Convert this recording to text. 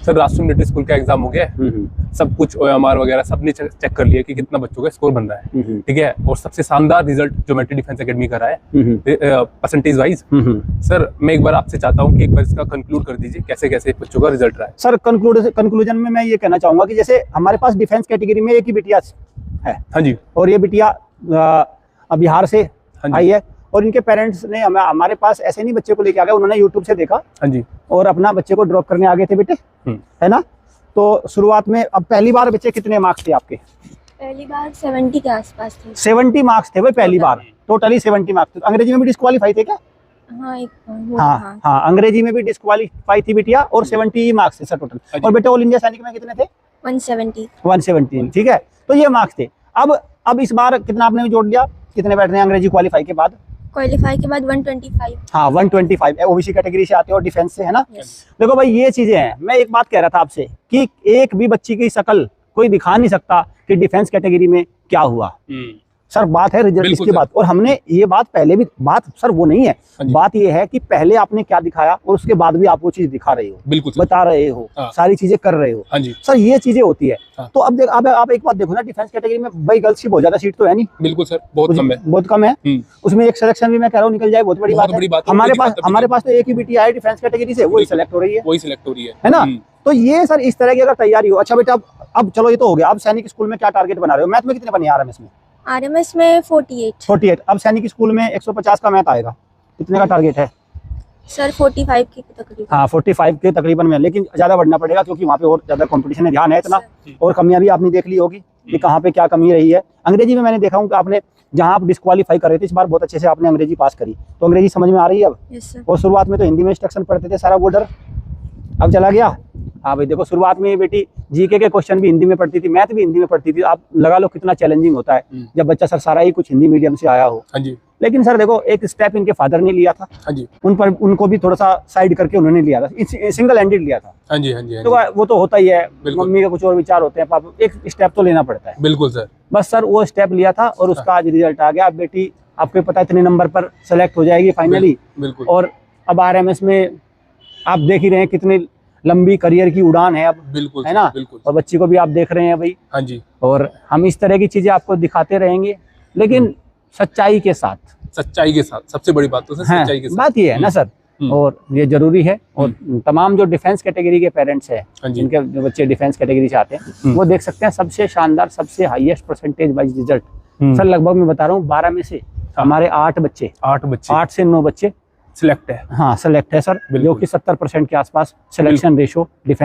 Sir राष्ट्रीय military school का exam हो गया है, सब कुछ OMR वगैरह सबने चेक कर लिया कि कितना बच्चों का स्कोर बन रहा है, ठीक है। और सबसे शानदार रिजल्ट ज्योमेट्री डिफेंस एकेडमी का रहा है परसेंटेज वाइज। सर मैं एक बार आपसे चाहता हूँ कि एक बार इसका कंक्लूड कर दीजिए, कैसे कैसे बच्चों का रिजल्ट रहा है। सर कंक्लूजन में मैं ये कहना चाहूंगा कि जैसे हमारे पास डिफेंस कैटेगरी में एक ही बिटिया है, हाँ जी, और ये बिटिया बिहार से आई है, और इनके पेरेंट्स ने हमारे पास ऐसे नहीं बच्चे को लेके आ गए, उन्होंने यूट्यूब से देखा, हाँ जी, और अपना बच्चे को ड्रॉप करने आ गए थे बेटे, है ना। तो शुरुआत में अब पहली बार बच्चे कितने मार्क्स थे आपके? पहली बार 70 के आसपास थे। 70 मार्क्स थे भाई पहली बार, टोटली 70 मार्क्स थे। अंग्रेजी में भी डिस्क्वालीफाई थे क्या? हाँ, अंग्रेजी में भी डिस्क्वालीफाई थी बिटिया, और 70 मार्क्स थे सर टोटल। और बेटे ऑल इंडिया सैनिक में कितने थे? 170, ठीक है। तो ये मार्क्स थे। अब इस बार कितना आपने जोड़ लिया, कितने बैठ रहे हैं अंग्रेजी क्वालीफाई के बाद? 125। हाँ 125, ओबीसी कैटेगरी से आते हो, डिफेंस से, है ना। देखो भाई ये चीजें हैं। मैं एक बात कह रहा था आपसे कि एक भी बच्ची की शक्ल कोई दिखा नहीं सकता कि डिफेंस कैटेगरी में क्या हुआ। सर बात है रिजल्ट इसकी बात, और हमने ये बात पहले भी, बात सर वो नहीं है, बात ये है कि पहले आपने क्या दिखाया और उसके बाद भी आप वो चीज दिखा रहे हो, बिल्कुल बता रहे हो, सारी चीजें कर रहे हो, सर ये चीजें होती है। तो अब आप एक बात देखो ना, डिफेंस कैटेगरी में भाई गर्ल्स की बहुत ज्यादा सीट तो है नहीं, बिल्कुल सर, बहुत कम है। उसमें एक सिलेक्शन भी मैं कह रहा हूँ निकल जाए, बहुत बड़ी बात है। हमारे पास तो एक ही बिटिया है डिफेंस कैटेगरी से, वही सिलेक्ट हो रही है ना। तो ये सर इस तरह की अगर तैयारी हो। अच्छा बेटा अब चलो ये तो हो गया, अब सैनिक स्कूल में क्या टारगेट बना रहे हो? मैथ में कितने बने RMS में? RMS में 48। अब सैनिक स्कूल में 150 का मैथ आएगा, कितने का टारगेट है सर? 45 के तकरीबन। हाँ 45 के तकरीबन में, लेकिन ज्यादा बढ़ना पड़ेगा क्योंकि वहाँ पे और ज्यादा कंपटीशन है, ध्यान है इतना। और कमियां भी आपने देख ली होगी कि कहाँ पे क्या कमी रही है। अंग्रेजी में मैंने देखा हूँ कि आपने जहाँ आप डिस्क्वालीफाई कर रहे थे, इस बार बहुत अच्छे से आपने अंग्रेजी पास करी, तो अंग्रेजी समझ में आ रही है अब। और शुरुआत में तो हिंदी में इंस्ट्रक्शन पढ़ते थे, सारा वो डर अब चला गया। हाँ भाई देखो, शुरुआत में ये बेटी जीके के क्वेश्चन भी हिंदी में पढ़ती थी, मैथ भी हिंदी में पढ़ती थी। आप लगा लो कितना चैलेंजिंग होता है जब बच्चा सर सारा ही कुछ हिंदी मीडियम से आया हो। हाँ जी। लेकिन सर देखो एक स्टेप इनके फादर ने लिया था, हाँ जी, उनको भी थोड़ा सा साइड करके उन्होंने लिया था, सिंगल हैंडेड लिया था। हाँ जी, हाँ जी, तो वो तो होता ही है, मम्मी के कुछ और विचार होते हैं, पापा एक स्टेप तो लेना पड़ता है। बिल्कुल सर। बस सर वो स्टेप लिया था और उसका आज रिजल्ट आ गया। अब बेटी आपको पता है इतने नंबर पर सेलेक्ट हो जाएगी फाइनली। बिल्कुल। और अब RMS में आप देख ही रहे हैं कितनी लंबी करियर की उड़ान है अब, बिल्कुल, है ना। बिल्कुल। और बच्ची को भी आप देख रहे हैं भाई, हाँ जी। और हम इस तरह की चीजें आपको दिखाते रहेंगे, लेकिन सच्चाई के साथ, सबसे बड़ी बात तो सच्चाई के साथ बात ये है ना सर। और ये जरूरी है। और तमाम जो डिफेंस कैटेगरी के पेरेंट्स हैं, जिनके जो बच्चे डिफेंस कैटेगरी से आते हैं, वो देख सकते हैं सबसे शानदार, सबसे highest percentage wise result. Sir लगभग मैं बता रहा हूँ 12 में से हमारे 8 से 9 बच्चे सिलेक्ट है। हाँ सिलेक्ट है सर, जो कि 70% के आसपास सिलेक्शन रेशो डिफेंस